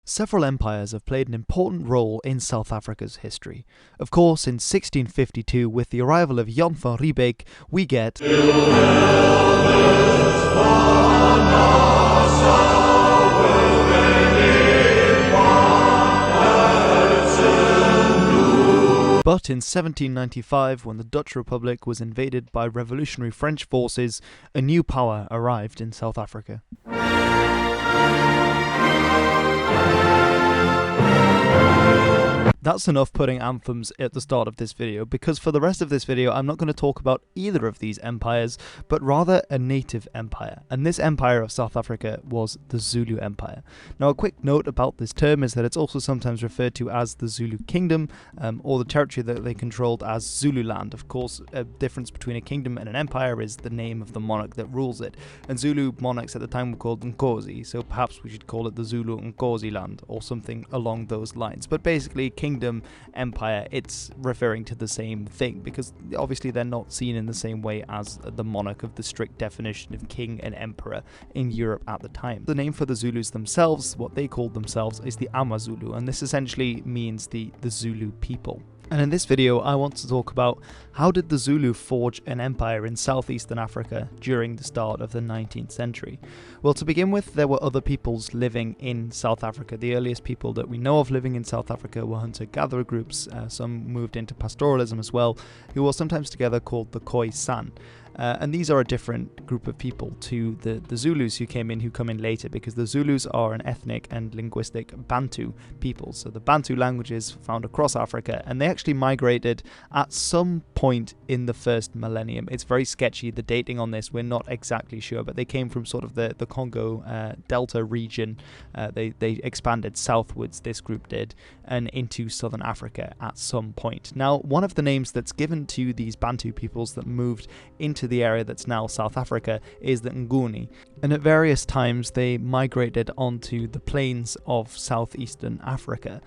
Several empires have played an important role in South Africa's history. Of course, in 1652, with the arrival of Jan van Riebeeck, we get But in 1795, when the Dutch Republic was invaded by revolutionary French forces, a new power arrived in South Africa. That's enough putting anthems at the start of this video, because for the rest of this video I'm not going to talk about either of these empires, but rather a native empire, and this empire of South Africa was the Zulu Empire. Now, a quick note about this term is that it's also sometimes referred to as the Zulu Kingdom, or the territory that they controlled as Zululand. Of course, a difference between a kingdom and an empire is the name of the monarch that rules it, and Zulu monarchs at the time were called Nkosi, so perhaps we should call it the Zulu Nkosi land, or something along those lines. But basically, kingdom, empire, it's referring to the same thing, because obviously they're not seen in the same way as the monarch of the strict definition of king and emperor in Europe at the time. The name for the Zulus themselves, what they called themselves, is the Amazulu, and this essentially means the Zulu people. And in this video I want to talk about how did the Zulu forge an empire in southeastern Africa during the start of the 19th century. Well, to begin with, there were other peoples living in South Africa. The earliest people that we know of living in South Africa were hunter-gatherer groups, some moved into pastoralism as well, who were sometimes together called the Khoisan. And these are a different group of people to the Zulus who come in later, because the Zulus are an ethnic and linguistic Bantu people. So the Bantu languages found across Africa, and they actually migrated at some point in the first millennium. It's very sketchy, the dating on this, we're not exactly sure, but they came from sort of the Congo Delta region. They expanded southwards, this group did, and into southern Africa at some point. Now, one of the names that's given to these Bantu peoples that moved into the area that's now South Africa is the Nguni, and at various times they migrated onto the plains of southeastern Africa.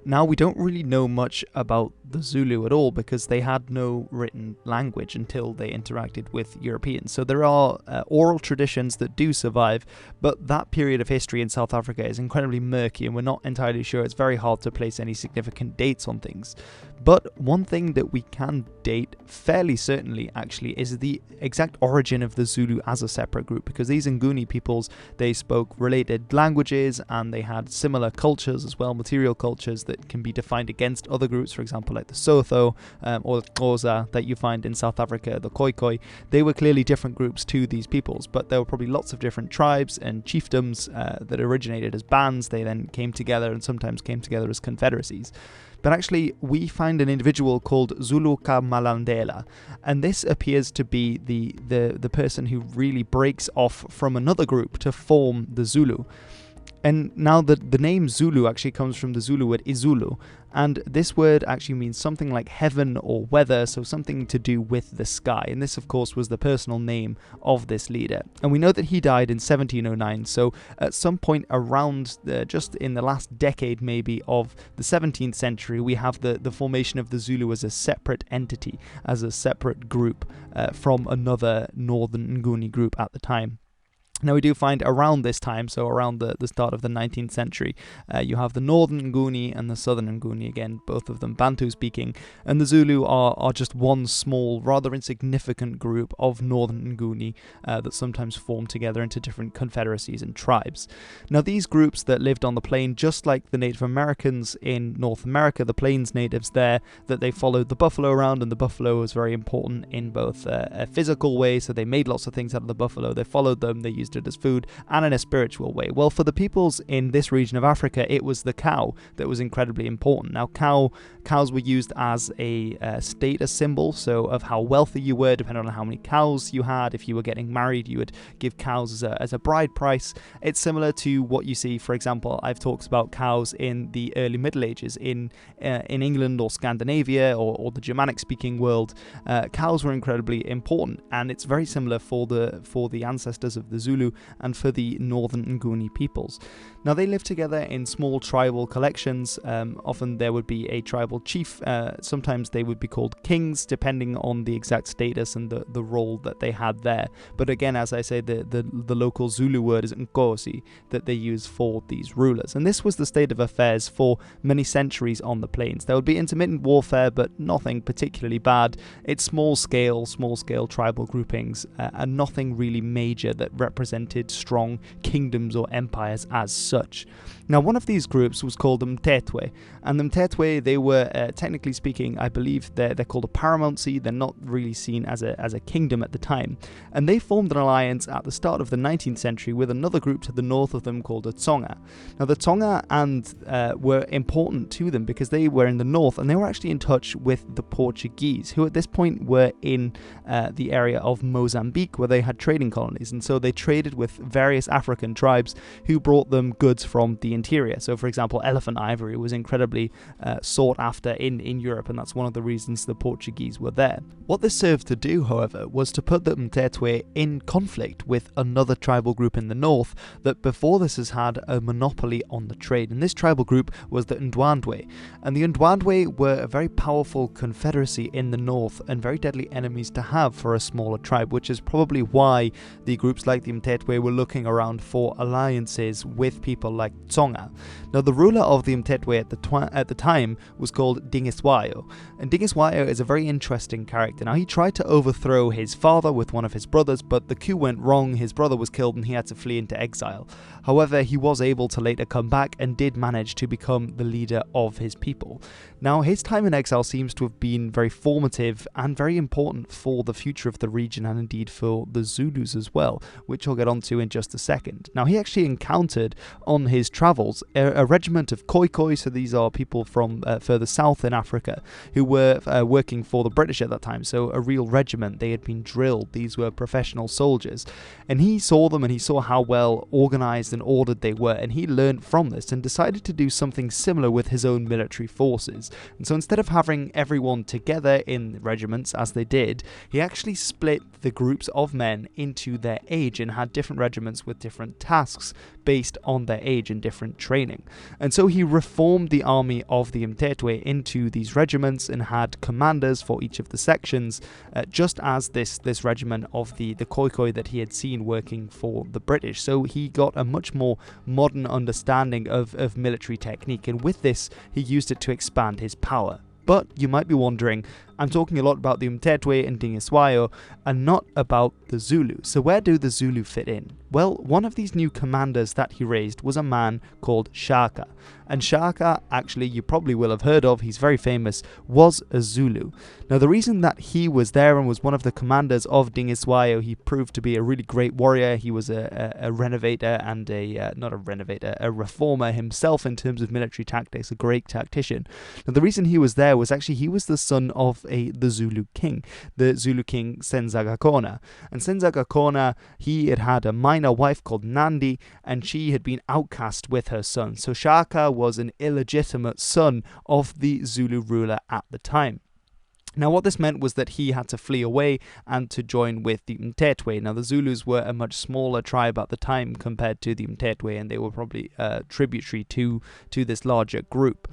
Now, we don't really know much about the Zulu at all, because they had no written language until they interacted with Europeans. So there are oral traditions that do survive, but that period of history in South Africa is incredibly murky, and we're not entirely sure. It's very hard to place any significant dates on things. But one thing that we can date fairly certainly, actually, is the exact origin of the Zulu as a separate group, because these Nguni peoples, they spoke related languages, and they had similar cultures as well, material cultures that can be defined against other groups, for example, like the Sotho or the Xhosa that you find in South Africa, the Khoikhoi. They were clearly different groups to these peoples, but there were probably lots of different tribes and chiefdoms that originated as bands. They then came together and sometimes came together as confederacies. But actually, we find an individual called Zulu Malandela, and this appears to be the person who really breaks off from another group to form the Zulu. And now the name Zulu actually comes from the Zulu word Izulu, and this word actually means something like heaven or weather, so something to do with the sky. And this, of course, was the personal name of this leader. And we know that he died in 1709, so at some point around just in the last decade maybe of the 17th century, we have the formation of the Zulu as a separate entity, as a separate group from another northern Nguni group at the time. Now, we do find around this time, so around the start of the 19th century, you have the northern Nguni and the southern Nguni, again, both of them Bantu speaking, and the Zulu are just one small, rather insignificant group of northern Nguni that sometimes form together into different confederacies and tribes. Now, these groups that lived on the plain, just like the Native Americans in North America, the plains natives there, that they followed the buffalo around, and the buffalo was very important in both a physical way, so they made lots of things out of the buffalo, they followed them, they used it as food, and in a spiritual way. Well, for the peoples in this region of Africa, it was the cow that was incredibly important. Now, cows were used as a status symbol, so of how wealthy you were, depending on how many cows you had. If you were getting married, you would give cows as a bride price. It's similar to what you see, for example, I've talked about cows in the early Middle Ages in England or Scandinavia or the Germanic-speaking world. Cows were incredibly important, and it's very similar for the ancestors of the Zulu Zulu and for the northern Nguni peoples. Now they lived together in small tribal collections. Often there would be a tribal chief. Sometimes they would be called kings, depending on the exact status and the role that they had there. But again, as I say, the local Zulu word is Nkosi that they use for these rulers. And this was the state of affairs for many centuries on the plains. There would be intermittent warfare, but nothing particularly bad. It's small scale tribal groupings, and nothing really major that represented strong kingdoms or empires as such. Now, one of these groups was called the Mthethwa, and the Mthethwa, they were, technically speaking, I believe they're called a paramountcy. They're not really seen as a kingdom at the time, and they formed an alliance at the start of the 19th century with another group to the north of them called the Tsonga. Now, the Tsonga were important to them because they were in the north, and they were actually in touch with the Portuguese, who at this point were in the area of Mozambique, where they had trading colonies, and so they traded with various African tribes who brought them goods from the interior. So, for example, elephant ivory was incredibly sought after in Europe, and that's one of the reasons the Portuguese were there. What this served to do, however, was to put the Mthethwa in conflict with another tribal group in the north that before this has had a monopoly on the trade, and this tribal group was the Ndwandwe. And the Ndwandwe were a very powerful confederacy in the north and very deadly enemies to have for a smaller tribe, which is probably why the groups like the Mthethwa were looking around for alliances with people like Tsonga. Now, the ruler of the Mthethwa at the time was called Dingiswayo, and Dingiswayo is a very interesting character. Now, he tried to overthrow his father with one of his brothers, but the coup went wrong, his brother was killed, and he had to flee into exile. However, he was able to later come back and did manage to become the leader of his people. Now, his time in exile seems to have been very formative and very important for the future of the region, and indeed for the Zulus as well, which I'll get onto in just a second. Now, he actually encountered on his travels a regiment of Khoi, so these are people from further south in Africa who were working for the British at that time, so a real regiment. They had been drilled. These were professional soldiers, and he saw them and he saw how well organized and ordered they were, and he learned from this and decided to do something similar with his own military forces. And so instead of having everyone together in regiments as they did, he actually split the groups of men into their age and had different regiments with different tasks based on their age and different training. And so he reformed the army of the Mthethwa into these regiments and had commanders for each of the sections, just as this regiment of the Khoi that he had seen working for the British. So he got a much more modern understanding of military technique, and with this he used it to expand his power. But you might be wondering, I'm talking a lot about the Mthethwa and Dingiswayo and not about the Zulu. So where do the Zulu fit in? Well, one of these new commanders that he raised was a man called Shaka. And Shaka, actually, you probably will have heard of, he's very famous, was a Zulu. Now, the reason that he was there and was one of the commanders of Dingiswayo, he proved to be a really great warrior. He was a renovator and a reformer himself in terms of military tactics, a great tactician. Now, the reason he was there was actually he was the son of the Zulu king, the Zulu king Senzangakohona. And Senzangakohona, he had a minor wife called Nandi, and she had been outcast with her son. So Shaka was an illegitimate son of the Zulu ruler at the time. Now, what this meant was that he had to flee away and to join with the Mthethwa. Now, the Zulus were a much smaller tribe at the time compared to the Mthethwa, and they were probably tributary to this larger group.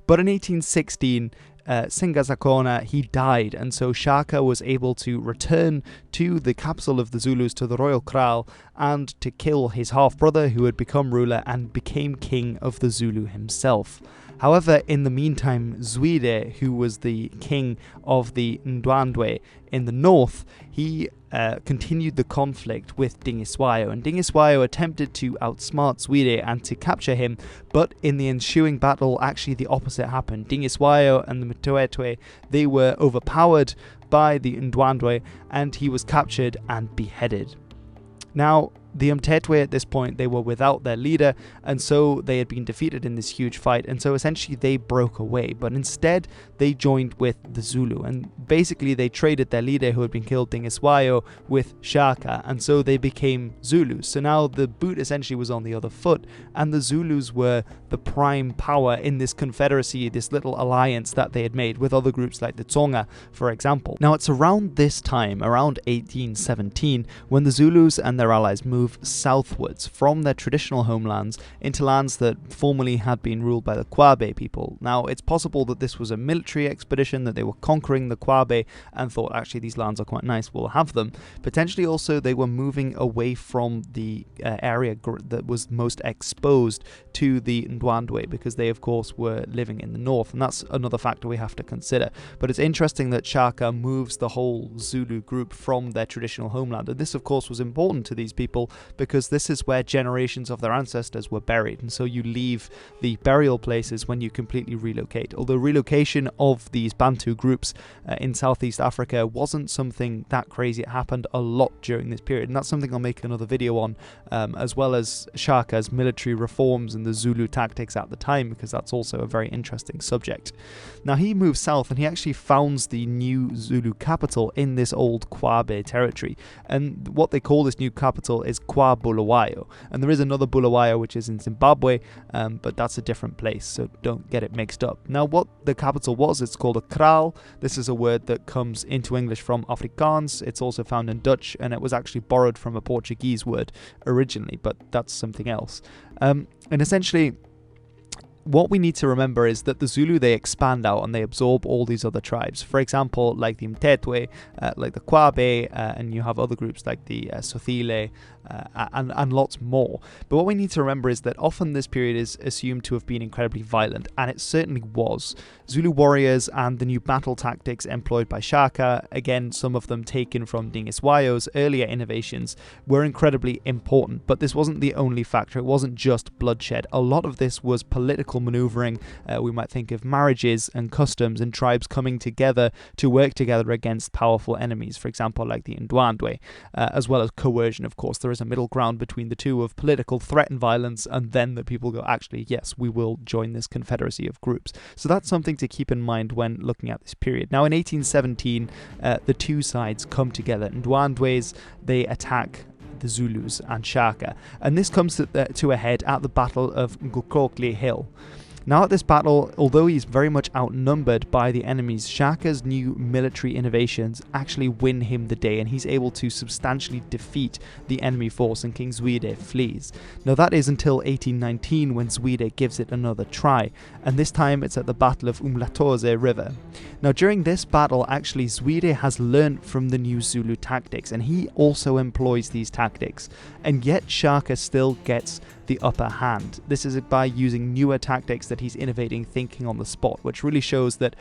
But in 1816, Senzangakohona, he died, and so Shaka was able to return to the capital of the Zulus, to the royal kraal, and to kill his half-brother who had become ruler and became king of the Zulu himself. However, in the meantime, Zwide, who was the king of the Ndwandwe in the north, he continued the conflict with Dingiswayo, and Dingiswayo attempted to outsmart Zwide and to capture him, but in the ensuing battle, actually the opposite happened. Dingiswayo and the Mthethwa, they were overpowered by the Ndwandwe, and he was captured and beheaded. Now, the Mthethwa at this point, they were without their leader, and so they had been defeated in this huge fight, and so essentially they broke away. But instead, they joined with the Zulu, and basically they traded their leader who had been killed, Dingiswayo, with Shaka, and so they became Zulus. So now the boot essentially was on the other foot, and the Zulus were the prime power in this confederacy, this little alliance that they had made with other groups like the Tsonga, for example. Now, it's around this time, around 1817, when the Zulus and their allies moved move southwards from their traditional homelands into lands that formerly had been ruled by the Kwa-Bulawayo people. Now, it's possible that this was a military expedition, that they were conquering the Kwa-Bulawayo and thought, actually, these lands are quite nice, we'll have them. Potentially also, they were moving away from the area that was most exposed to the Ndwandwe, because they, of course, were living in the north, and that's another factor we have to consider. But it's interesting that Shaka moves the whole Zulu group from their traditional homeland, and this, of course, was important to these people because this is where generations of their ancestors were buried, and so you leave the burial places when you completely relocate. Although relocation of these Bantu groups in Southeast Africa wasn't something that crazy, it happened a lot during this period, and that's something I'll make another video on, as well as Shaka's military reforms and the Zulu tactics at the time, because that's also a very interesting subject. Now, he moves south and he actually founds the new Zulu capital in this old Kwa-Bulawayo territory, and what they call this new capital is Kwa-Bulawayo, and there is another Bulawayo which is in Zimbabwe, but that's a different place, so don't get it mixed up. Now, what the capital was, it's called a kraal. This is a word that comes into English from Afrikaans. It's also found in Dutch, and it was actually borrowed from a Portuguese word originally, but that's something else. And essentially, what we need to remember is that the Zulu, they expand out and they absorb all these other tribes. For example, like the Mthethwa, like the Kwa-Bulawayo, and you have other groups like the Sothile, and lots more. But what we need to remember is that often this period is assumed to have been incredibly violent, and it certainly was. Zulu warriors and the new battle tactics employed by Shaka, again some of them taken from Dingiswayo's earlier innovations, were incredibly important. But this wasn't the only factor, it wasn't just bloodshed. A lot of this was political maneuvering. We might think of marriages and customs and tribes coming together to work together against powerful enemies, for example like the Ndwandwe, as well as coercion. Of course, there is a middle ground between the two of political threat and violence, and then the people go, actually, yes, we will join this confederacy of groups. So that's something to keep in mind when looking at this period. Now, in 1817, the two sides come together. Ndwandwe's, they attack the Zulus and Shaka, and this comes to a head at the Battle of Ggokli Hill. Now, at this battle, although he's very much outnumbered by the enemies, Shaka's new military innovations actually win him the day, and he's able to substantially defeat the enemy force, and King Zwide flees. Now, that is until 1819 when Zwide gives it another try, and this time it's at the Battle of Mhlatuze River. Now, during this battle, actually, Zwide has learnt from the new Zulu tactics, and he also employs these tactics, and yet Shaka still gets the upper hand. This is by using newer tactics that he's innovating, thinking on the spot, which really shows that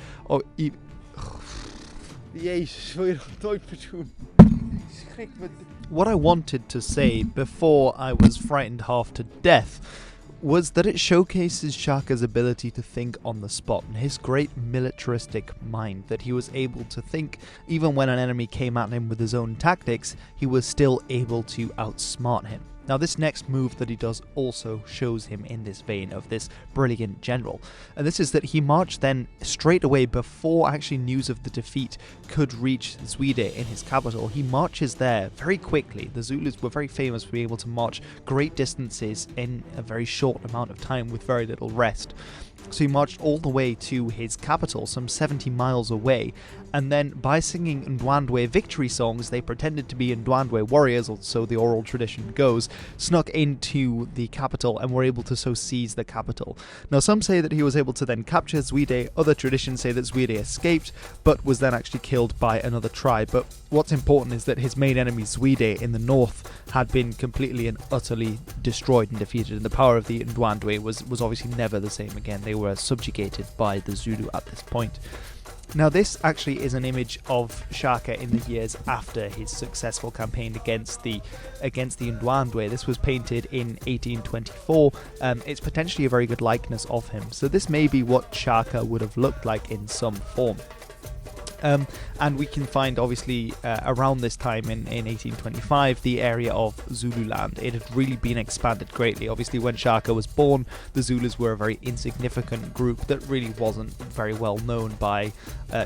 what I wanted to say before I was frightened half to death was that it showcases Shaka's ability to think on the spot and his great militaristic mind, that he was able to think even when an enemy came at him with his own tactics, he was still able to outsmart him. Now, this next move that he does also shows him in this vein of this brilliant general, and this is that he marched then straight away before actually news of the defeat could reach Zwide in his capital. He marches there very quickly. The Zulus were very famous for being able to march great distances in a very short amount of time with very little rest. So he marched all the way to his capital, some 70 miles away, and then by singing Ndwandwe victory songs, they pretended to be Ndwandwe warriors, or so the oral tradition goes, snuck into the capital and were able to so seize the capital. Now, some say that he was able to then capture Zwide, other traditions say that Zwide escaped, but was then actually killed by another tribe. But what's important is that his main enemy, Zwide, in the north, had been completely and utterly destroyed and defeated, and the power of the Ndwandwe was obviously never the same again. They were subjugated by the Zulu at this point. Now, this actually is an image of Shaka in the years after his successful campaign against the Ndwandwe. This was painted in 1824. It's potentially a very good likeness of him. So this may be what Shaka would have looked like in some form. And we can find, obviously, around this time in 1825, the area of Zululand. It had really been expanded greatly. Obviously, when Shaka was born, the Zulus were a very insignificant group that really wasn't very well known by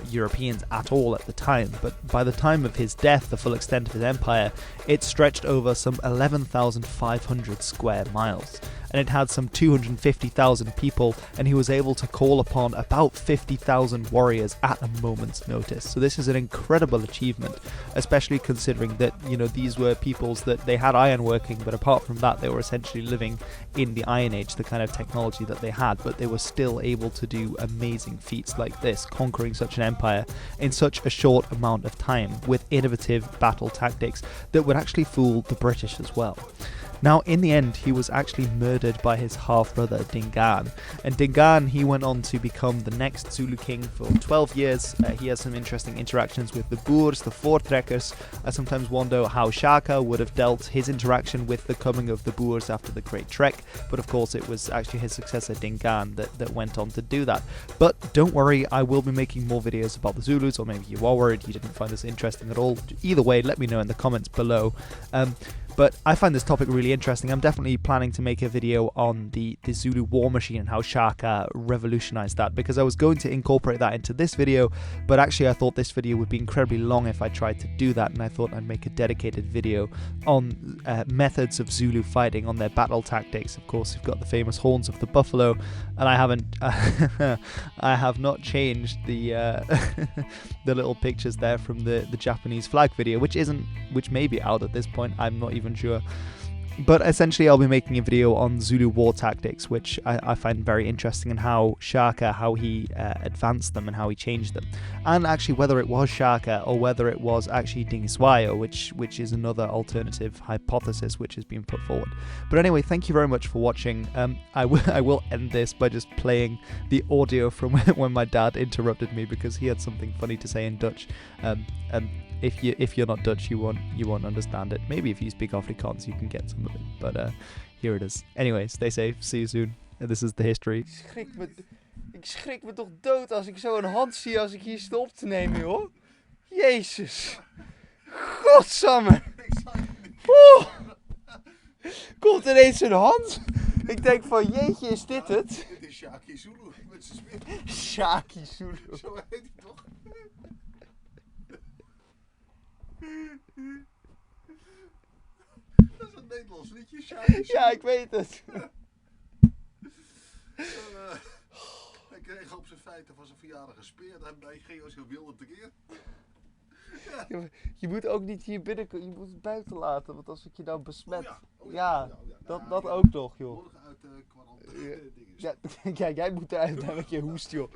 Europeans at all at the time. But by the time of his death, the full extent of his empire, it stretched over some 11,500 square miles. and it had some 250,000 people, and he was able to call upon about 50,000 warriors at a moment's notice. So this is an incredible achievement, especially considering that, you know, these were peoples that they had ironworking, but apart from that they were essentially living in the Iron Age, the kind of technology that they had, but they were still able to do amazing feats like this, conquering such an empire in such a short amount of time with innovative battle tactics that would actually fool the British as well. Now, in the end, he was actually murdered by his half-brother Dingane, and Dingane, he went on to become the next Zulu king for 12 years. He has some interesting interactions with the Boers, the Voortrekkers. I sometimes wonder how Shaka would have dealt his interaction with the coming of the Boers after the Great Trek, but of course it was actually his successor Dingane that went on to do that. But don't worry, I will be making more videos about the Zulus, or maybe you are worried you didn't find this interesting at all. Either way, let me know in the comments below. But I find this topic really interesting. I'm definitely planning to make a video on the Zulu war machine and how Shaka revolutionized that, because I was going to incorporate that into this video, but actually I thought this video would be incredibly long if I tried to do that, and I thought I'd make a dedicated video on methods of Zulu fighting, on their battle tactics. Of course, you've got the famous horns of the buffalo, and I haven't, I have not changed the the little pictures there from the Japanese flag video, which may be out at this point. I'm not even sure. But essentially I'll be making a video on Zulu war tactics, which I find very interesting, and how Shaka, how he advanced them and how he changed them. And actually whether it was Shaka or whether it was actually Dingiswayo, which is another alternative hypothesis which has been put forward. But anyway, thank you very much for watching. I will end this by just playing the audio from when my dad interrupted me because he had something funny to say in Dutch. And if you're not Dutch, you won't understand it. Maybe if you speak Afrikaans, you can get some of it. But here it is. Anyway, stay safe. See you soon. And this is the history. Ik schrik me toch dood als ik zo een hand zie als ik hier zit op te nemen, joh. Jezus. Godsamme. Oh. Komt ineens een hand. Ik denk van, jeetje, is dit het? Dit is Shaki Zulu met zijn smid. Shaki Zulu. Zo heet hij toch? Dat is een Nederlands liedje, Shaki Zulu. Ja, ik weet het. Hij kreeg op zijn feiten van zijn verjaardag een speer. Hij ging als heel wilde tekeer. Ja. Je moet ook niet hier binnen, je moet het buiten laten, want als ik je nou besmet. Oh ja. Dat ook nog, joh. Morgen uit quarantaine. Ja, jij moet eruit met je hoest, joh.